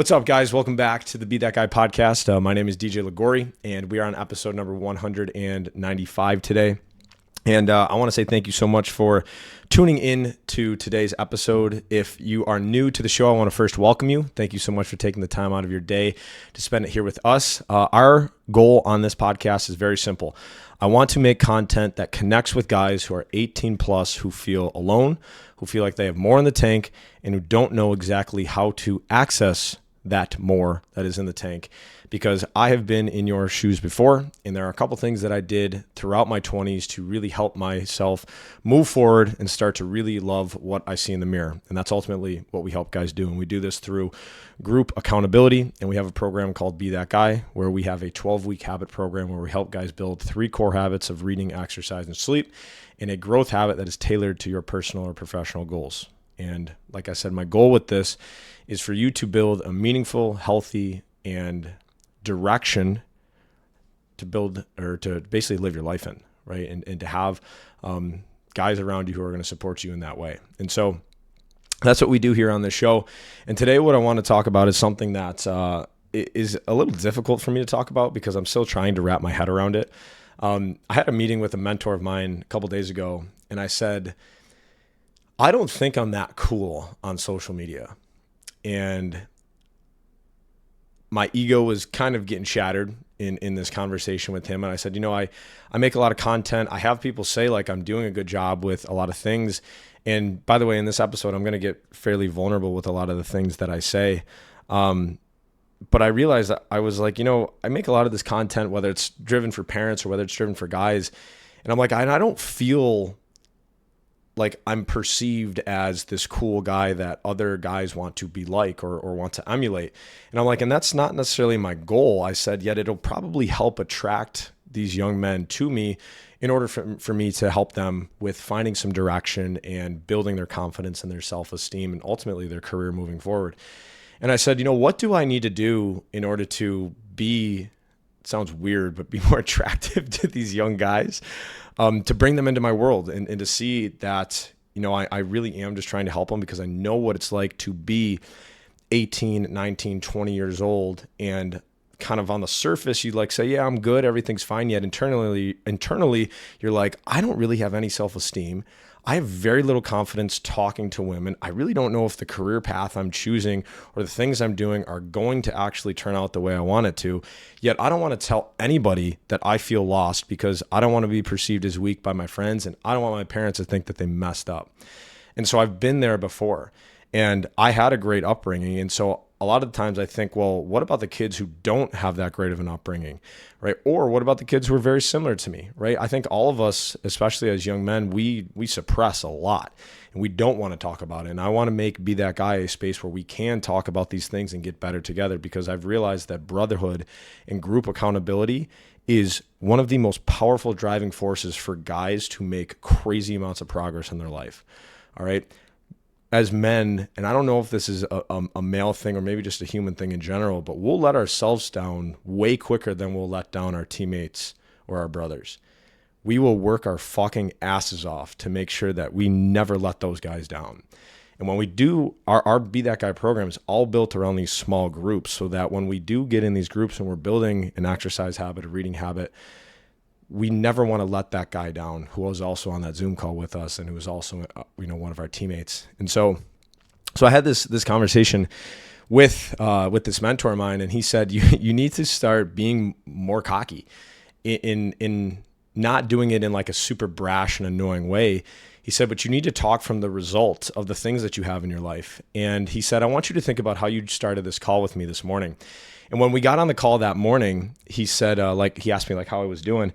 What's up, guys? Welcome back to the Be That Guy podcast. My name is DJ Ligori, and we are on episode number 195 today. And I want to say thank you so much for tuning in to today's episode. If you are new to the show, I want to first welcome you. Thank you so much for taking the time out of your day to spend it here with us. Our goal on this podcast is very simple. I want to make content that connects with guys who are 18 plus, who feel alone, who feel like they have more in the tank, and who don't know exactly how to access that more that is in the tank. Because I have been in your shoes before, and there are a couple things that I did throughout my 20s to really help myself move forward and start to really love what I see in the mirror. And that's ultimately what we help guys do. And we do this through group accountability. And we have a program called Be That Guy, where we have a 12-week habit program where we help guys build 3 core habits of reading, exercise, and sleep, and a growth habit that is tailored to your personal or professional goals. And like I said, my goal with this is for you to build a meaningful, healthy, and direction to build or to basically live your life in, right? And to have guys around you who are going to support you in that way. And so that's what we do here on this show. And today what I want to talk about is something that is a little difficult for me to talk about because I'm still trying to wrap my head around it. I had a meeting with a mentor of mine a couple days ago, and I said, I don't think I'm that cool on social media. And my ego was kind of getting shattered in this conversation with him. And I said, I make a lot of content. I have people say like I'm doing a good job with a lot of things. And by the way, in this episode, I'm going to get fairly vulnerable with a lot of the things that I say. But I realized that I was like, I make a lot of this content, whether it's driven for parents or whether it's driven for guys. And I'm like, I don't feel like I'm perceived as this cool guy that other guys want to be like or want to emulate. And I'm like, and that's not necessarily my goal. I said, yet it'll probably help attract these young men to me in order for me to help them with finding some direction and building their confidence and their self-esteem and ultimately their career moving forward. And I said, what do I need to do in order to be, it sounds weird, but be more attractive to these young guys? To bring them into my world and to see that, I really am just trying to help them because I know what it's like to be 18, 19, 20 years old and kind of on the surface, you'd like say, yeah, I'm good. Everything's fine. Yet internally, you're like, I don't really have any self-esteem. I have very little confidence talking to women. I really don't know if the career path I'm choosing or the things I'm doing are going to actually turn out the way I want it to. Yet I don't want to tell anybody that I feel lost because I don't want to be perceived as weak by my friends, and I don't want my parents to think that they messed up. And so I've been there before, and I had a great upbringing. And so a lot of the times I think, well, what about the kids who don't have that great of an upbringing, right? Or what about the kids who are very similar to me, right? I think all of us, especially as young men, we suppress a lot and we don't want to talk about it. And I want to Be That Guy a space where we can talk about these things and get better together, because I've realized that brotherhood and group accountability is one of the most powerful driving forces for guys to make crazy amounts of progress in their life. All right. As men, and I don't know if this is a male thing or maybe just a human thing in general, but we'll let ourselves down way quicker than we'll let down our teammates or our brothers. We will work our fucking asses off to make sure that we never let those guys down. And when we do, our Be That Guy program is all built around these small groups, so that when we do get in these groups and we're building an exercise habit, a reading habit, we never want to let that guy down who was also on that Zoom call with us and who was also, one of our teammates. And so I had this conversation with this mentor of mine, and he said, you need to start being more cocky in not doing it in like a super brash and annoying way. He said, but you need to talk from the result of the things that you have in your life. And he said, I want you to think about how you started this call with me this morning. And when we got on the call that morning, he said, he asked me like how I was doing.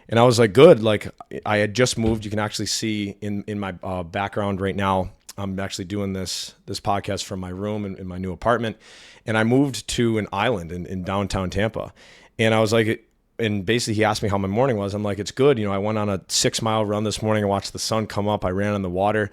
And I was like, good. Like I had just moved. You can actually see in my background right now, I'm actually doing this podcast from my room in my new apartment. And I moved to an island in downtown Tampa. And I was like, and basically he asked me how my morning was. I'm like, it's good. I went on a 6-mile run this morning. I watched the sun come up. I ran on the water.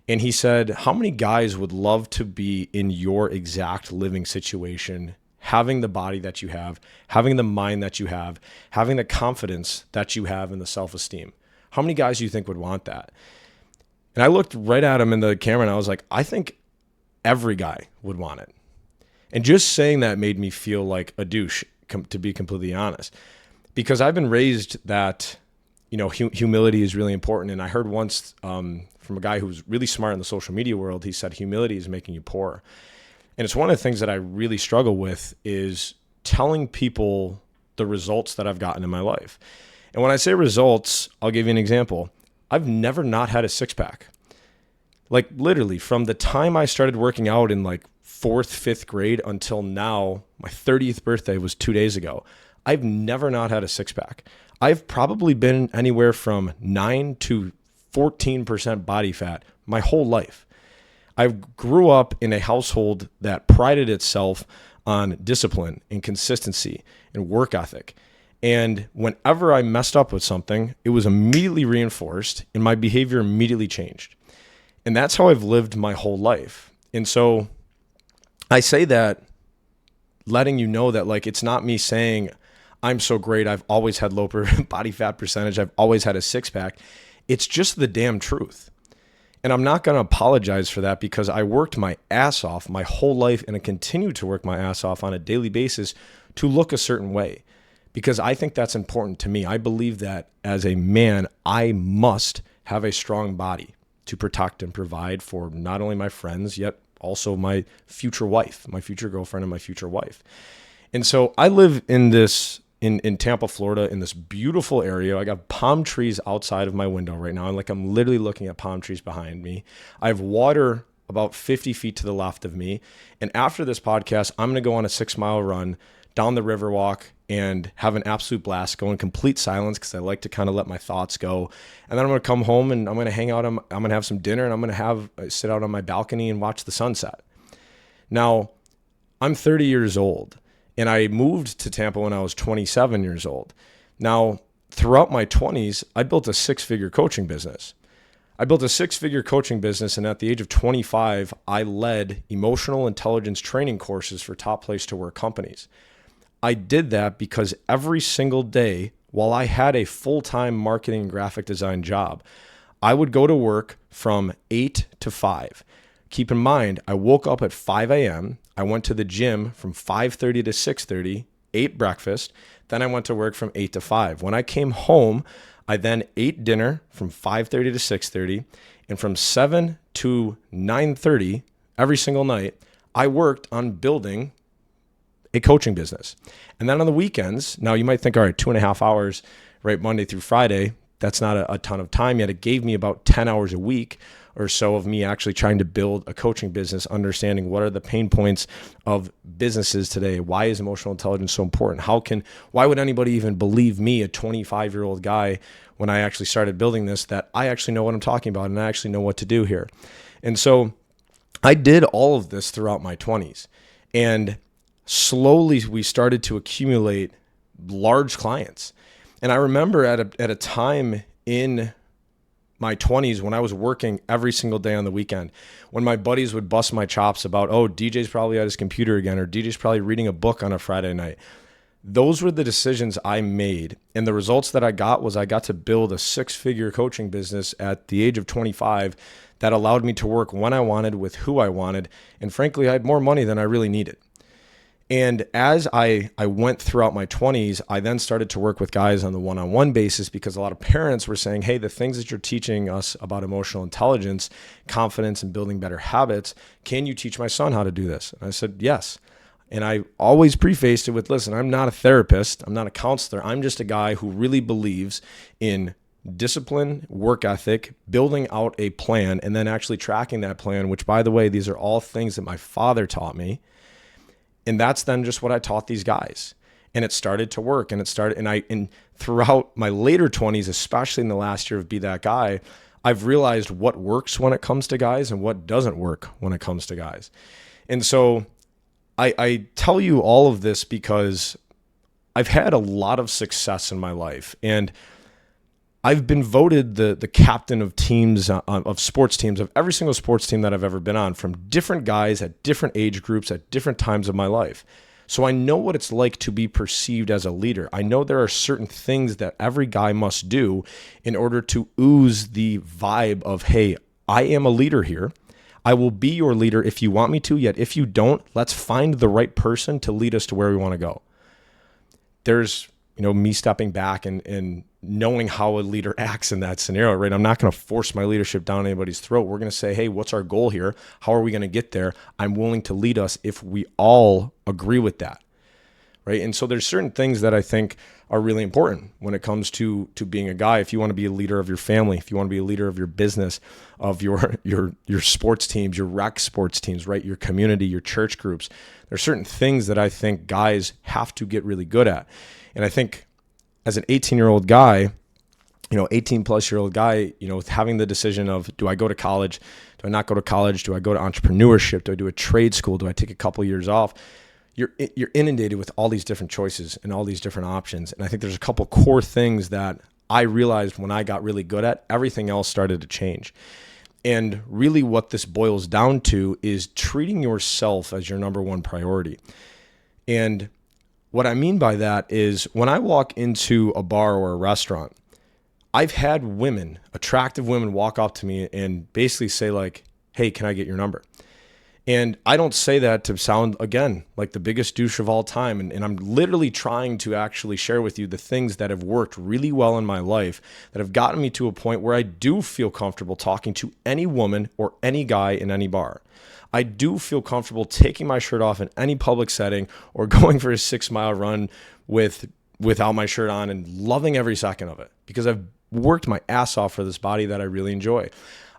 And he said, how many guys would love to be in your exact living situation, having the body that you have, having the mind that you have, having the confidence that you have, and the self-esteem? How many guys do you think would want that? And I looked right at him in the camera and I was like, I think every guy would want it. And just saying that made me feel like a douche, to be completely honest, because I've been raised that, humility is really important. And I heard once from a guy who's really smart in the social media world, he said, humility is making you poor. And it's one of the things that I really struggle with is telling people the results that I've gotten in my life. And when I say results, I'll give you an example. I've never not had a six pack. Like literally from the time I started working out in like 4th, 5th grade until now, my 30th birthday was 2 days ago. I've never not had a six pack. I've probably been anywhere from 9 to 14% body fat my whole life. I grew up in a household that prided itself on discipline and consistency and work ethic. And whenever I messed up with something, it was immediately reinforced and my behavior immediately changed. And that's how I've lived my whole life. And so I say that letting you know that like it's not me saying I'm so great, I've always had low body fat percentage, I've always had a six pack. It's just the damn truth. And I'm not going to apologize for that because I worked my ass off my whole life and I continue to work my ass off on a daily basis to look a certain way because I think that's important to me. I believe that as a man, I must have a strong body to protect and provide for not only my friends, yet also my future wife, my future girlfriend, and my future wife. And so I live in in Tampa, Florida, in this beautiful area. I got palm trees outside of my window right now. And I'm literally looking at palm trees behind me. I have water about 50 feet to the left of me. And after this podcast, I'm going to go on a 6-mile run down the Riverwalk and have an absolute blast, go in complete silence because I like to kind of let my thoughts go. And then I'm going to come home and I'm going to hang out. I'm going to have some dinner and I'm going to sit out on my balcony and watch the sunset. Now, I'm 30 years old. And I moved to Tampa when I was 27 years old. Now, throughout my 20s, I built a 6-figure coaching business. And at the age of 25, I led emotional intelligence training courses for top place to work companies. I did that because every single day, while I had a full-time marketing and graphic design job, I would go to work from 8 to 5. Keep in mind, I woke up at 5 a.m., I went to the gym from 5:30 to 6:30, ate breakfast, then I went to work from 8 to 5. When I came home, I then ate dinner from 5:30 to 6:30, and from 7 to 9:30 every single night, I worked on building a coaching business. And then on the weekends, now you might think, all right, 2.5 hours, right, Monday through Friday, that's not a ton of time yet. It gave me about 10 hours a week or so of me actually trying to build a coaching business, understanding what are the pain points of businesses today. Why is emotional intelligence so important? Why would anybody even believe me, a 25-year-old guy, when I actually started building this, that I actually know what I'm talking about and I actually know what to do here? And so I did all of this throughout my 20s. And slowly we started to accumulate large clients. And I remember at a time in my 20s when I was working every single day on the weekend, when my buddies would bust my chops about, oh, DJ's probably at his computer again, or DJ's probably reading a book on a Friday night. Those were the decisions I made. And the results that I got was I got to build a 6-figure coaching business at the age of 25 that allowed me to work when I wanted with who I wanted. And frankly, I had more money than I really needed. And as I went throughout my 20s, I then started to work with guys on the one-on-one basis because a lot of parents were saying, hey, the things that you're teaching us about emotional intelligence, confidence, and building better habits, can you teach my son how to do this? And I said, yes. And I always prefaced it with, listen, I'm not a therapist. I'm not a counselor. I'm just a guy who really believes in discipline, work ethic, building out a plan, and then actually tracking that plan, which, by the way, these are all things that my father taught me. And that's then just what I taught these guys. And it started to work. And throughout my later 20s, especially in the last year of Be That Guy, I've realized what works when it comes to guys and what doesn't work when it comes to guys. And so I tell you all of this because I've had a lot of success in my life. And I've been voted the captain of teams, of sports teams, of every single sports team that I've ever been on, from different guys at different age groups at different times of my life. So I know what it's like to be perceived as a leader. I know there are certain things that every guy must do in order to ooze the vibe of, hey, I am a leader here. I will be your leader if you want me to, yet if you don't, let's find the right person to lead us to where we want to go. There's, me stepping back and knowing how a leader acts in that scenario, right? I'm not going to force my leadership down anybody's throat. We're going to say, hey, what's our goal here? How are we going to get there? I'm willing to lead us if we all agree with that, right? And so there's certain things that I think are really important when it comes to being a guy. If you want to be a leader of your family, if you want to be a leader of your business, of your sports teams, your rec sports teams, right? Your community, your church groups, there's certain things that I think guys have to get really good at. And I think as an 18-year-old guy, 18 plus year old guy, having the decision of, do I go to college? Do I not go to college? Do I go to entrepreneurship? Do I do a trade school? Do I take a couple years off? You're inundated with all these different choices and all these different options. And I think there's a couple core things that I realized when I got really good at, everything else started to change. And really what this boils down to is treating yourself as your number one priority. And what I mean by that is when I walk into a bar or a restaurant, I've had women, attractive women, walk up to me and basically say like, hey, can I get your number? And I don't say that to sound, again, like the biggest douche of all time. And I'm literally trying to actually share with you the things that have worked really well in my life that have gotten me to a point where I do feel comfortable talking to any woman or any guy in any bar. I do feel comfortable taking my shirt off in any public setting or going for a 6-mile run without my shirt on and loving every second of it because I've worked my ass off for this body that I really enjoy.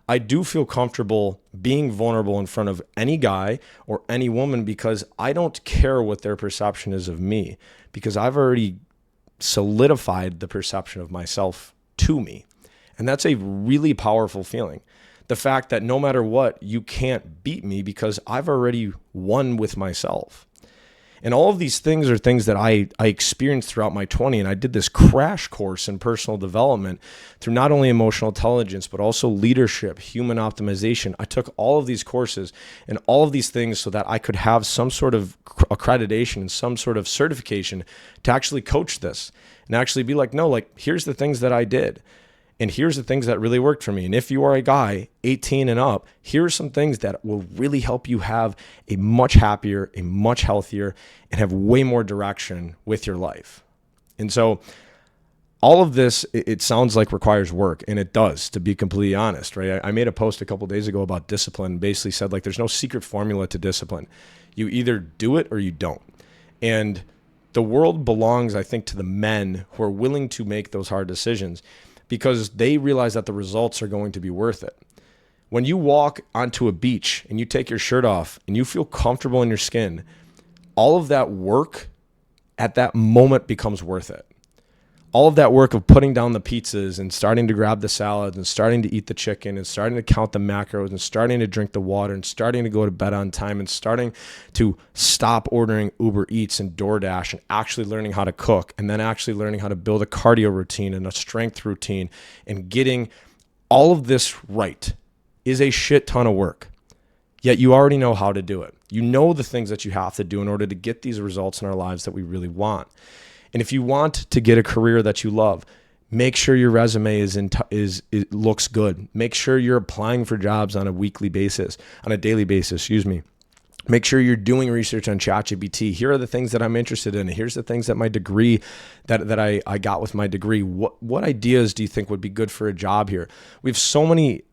I do feel comfortable being vulnerable in front of any guy or any woman because I don't care what their perception is of me because I've already solidified the perception of myself to me. And that's a really powerful feeling. The fact that no matter what, you can't beat me because I've already won with myself. And all of these things are things that I experienced throughout my 20s. And I did this crash course in personal development through not only emotional intelligence, but also leadership, human optimization. I took all of these courses and all of these things so that I could have some sort of accreditation and some sort of certification to actually coach this and actually be like, no, like, here's the things that I did. And here's the things that really worked for me. And if you are a guy 18 and up, here are some things that will really help you have a much happier, a much healthier, and have way more direction with your life. And so all of this, it sounds like requires work, and it does, to be completely honest, right? I made a post a couple of days ago about discipline, basically said like there's no secret formula to discipline. You either do it or you don't. And the world belongs, I think, to the men who are willing to make those hard decisions, because they realize that the results are going to be worth it. When you walk onto a beach and you take your shirt off and you feel comfortable in your skin, all of that work at that moment becomes worth it. All of that work of putting down the pizzas and starting to grab the salads and starting to eat the chicken and starting to count the macros and starting to drink the water and starting to go to bed on time and starting to stop ordering Uber Eats and DoorDash and actually learning how to cook and then actually learning how to build a cardio routine and a strength routine and getting all of this right is a shit ton of work. Yet you already know how to do it. You know the things that you have to do in order to get these results in our lives that we really want. And if you want to get a career that you love, make sure your resume it looks good. Make sure you're applying for jobs on a daily basis, Make sure you're doing research on ChatGPT. Here are the things that I'm interested in. Here's the things that my degree that I got with my degree. What ideas do you think would be good for a job here? We have so many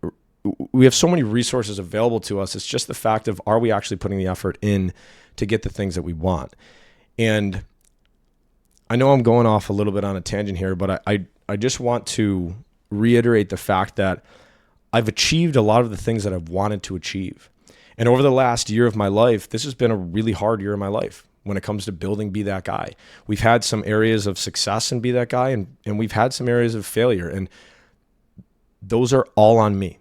resources available to us. It's just the fact of, are we actually putting the effort in to get the things that we want? And I know I'm going off a little bit on a tangent here, but I just want to reiterate the fact that I've achieved a lot of the things that I've wanted to achieve. And over the last year of my life, this has been a really hard year of my life when it comes to building Be That Guy. We've had some areas of success in Be That Guy, and we've had some areas of failure. And those are all on me.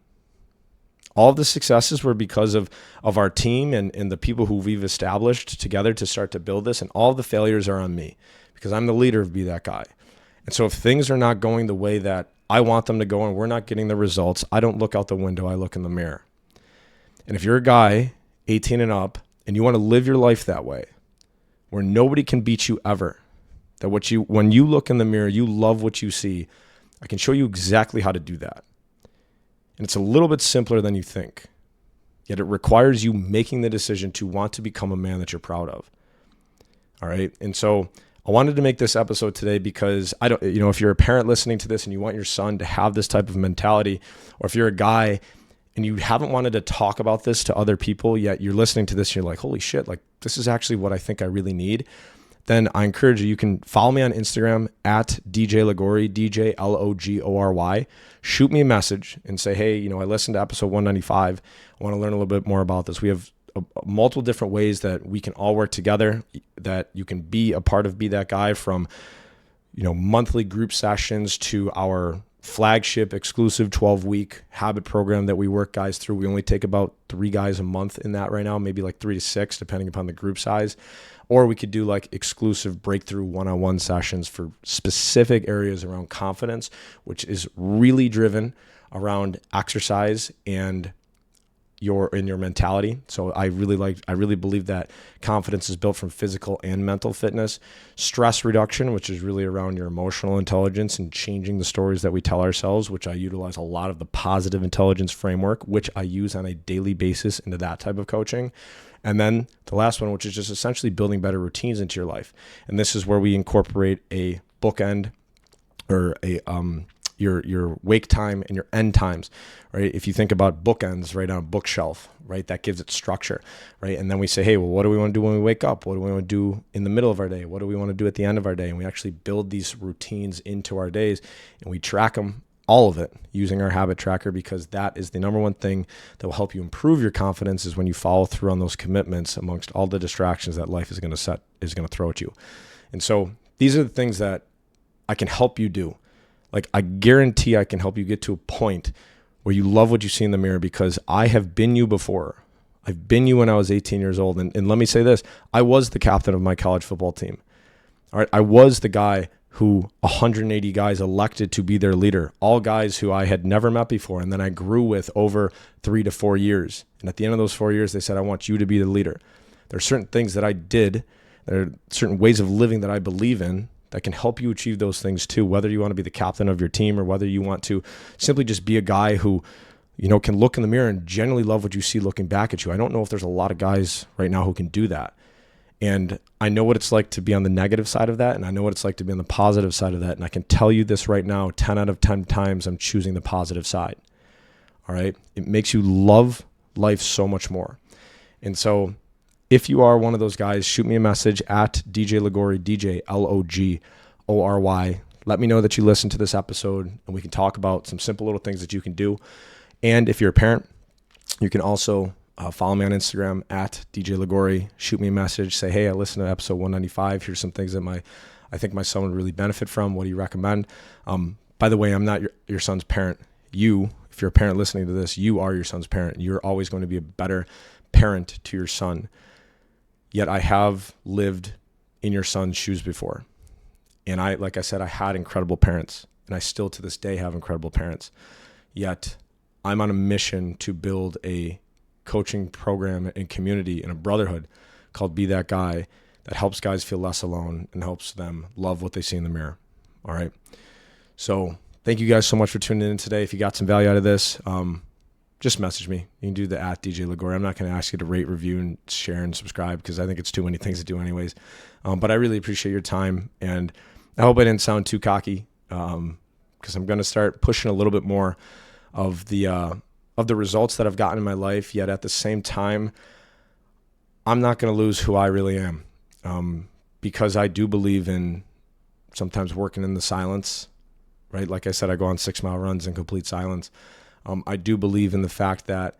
All of the successes were because of our team and the people who we've established together to start to build this. And all of the failures are on me, because I'm the leader of Be That Guy. And so if things are not going the way that I want them to go and we're not getting the results, I don't look out the window, I look in the mirror. And if you're a guy 18 and up and you want to live your life that way, where nobody can beat you ever, that when you look in the mirror, you love what you see, I can show you exactly how to do that. And it's a little bit simpler than you think. Yet it requires you making the decision to want to become a man that you're proud of. All right. And so I wanted to make this episode today because if you're a parent listening to this and you want your son to have this type of mentality, or if you're a guy and you haven't wanted to talk about this to other people, yet you're listening to this and you're like, holy shit, like this is actually what I think I really need, then I encourage you can follow me on Instagram at DJ Lagory, DJ Logory. Shoot me a message and say, hey, I listened to episode 195. I want to learn a little bit more about this. We have multiple different ways that we can all work together, that you can be a part of Be That Guy, from monthly group sessions to our flagship exclusive 12-week habit program that we work guys through. We only take about 3 guys a month in that right now, maybe like 3 to 6, depending upon the group size. Or we could do like exclusive breakthrough one-on-one sessions for specific areas around confidence, which is really driven around exercise and your mentality. So I really believe that confidence is built from physical and mental fitness. Stress reduction, which is really around your emotional intelligence and changing the stories that we tell ourselves, which I utilize a lot of the positive intelligence framework, which I use on a daily basis into that type of coaching. And then the last one, which is just essentially building better routines into your life. And this is where we incorporate a bookend, or a your wake time and your end times, right? If you think about bookends, right, on a bookshelf, right, that gives it structure, right? And then we say, hey, well, what do we want to do when we wake up? What do we want to do in the middle of our day? What do we want to do at the end of our day? And we actually build these routines into our days, and we track them, all of it, using our habit tracker, because that is the number one thing that will help you improve your confidence, is when you follow through on those commitments amongst all the distractions that life is going to throw at you. And so these are the things that I can help you do. Like, I guarantee I can help you get to a point where you love what you see in the mirror, because I have been you before. I've been you when I was 18 years old. And let me say this, I was the captain of my college football team. All right. I was the guy who 180 guys elected to be their leader, all guys who I had never met before. And then I grew with over 3 to 4 years. And at the end of those 4 years, they said, I want you to be the leader. There are certain things that I did. There are certain ways of living that I believe in that can help you achieve those things too, whether you want to be the captain of your team or whether you want to simply just be a guy who, can look in the mirror and genuinely love what you see looking back at you. I don't know if there's a lot of guys right now who can do that. And I know what it's like to be on the negative side of that, and I know what it's like to be on the positive side of that. And I can tell you this right now, 10 out of 10 times I'm choosing the positive side. All right. It makes you love life so much more. And so if you are one of those guys, shoot me a message at DJ Lagory, DJ Logory. Let me know that you listened to this episode, and we can talk about some simple little things that you can do. And if you're a parent, you can also follow me on Instagram at DJ Lagory. Shoot me a message. Say, hey, I listened to episode 195. Here's some things that I think my son would really benefit from. What do you recommend? By the way, I'm not your son's parent. If you're a parent listening to this, you are your son's parent. You're always going to be a better parent to your son. Yet I have lived in your son's shoes before. And like I said, I had incredible parents, and I still to this day have incredible parents. Yet I'm on a mission to build a coaching program and community and a brotherhood called Be That Guy, that helps guys feel less alone and helps them love what they see in the mirror. All right. So thank you guys so much for tuning in today. If you got some value out of this, just message me. You can do the at DJ Lagory. I'm not going to ask you to rate, review, and share and subscribe, because I think it's too many things to do anyways. But I really appreciate your time, and I hope I didn't sound too cocky, because I'm going to start pushing a little bit more of the results that I've gotten in my life. Yet at the same time, I'm not going to lose who I really am, because I do believe in sometimes working in the silence, right? Like I said, I go on 6-mile runs in complete silence. I do believe in the fact that,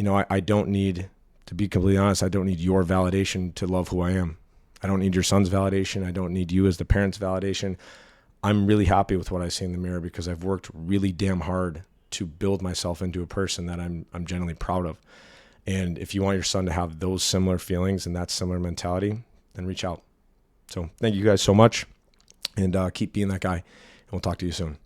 I don't need, to be completely honest, I don't need your validation to love who I am. I don't need your son's validation. I don't need you as the parent's validation. I'm really happy with what I see in the mirror, because I've worked really damn hard to build myself into a person that I'm genuinely proud of. And if you want your son to have those similar feelings and that similar mentality, then reach out. So thank you guys so much, and keep being that guy, and we'll talk to you soon.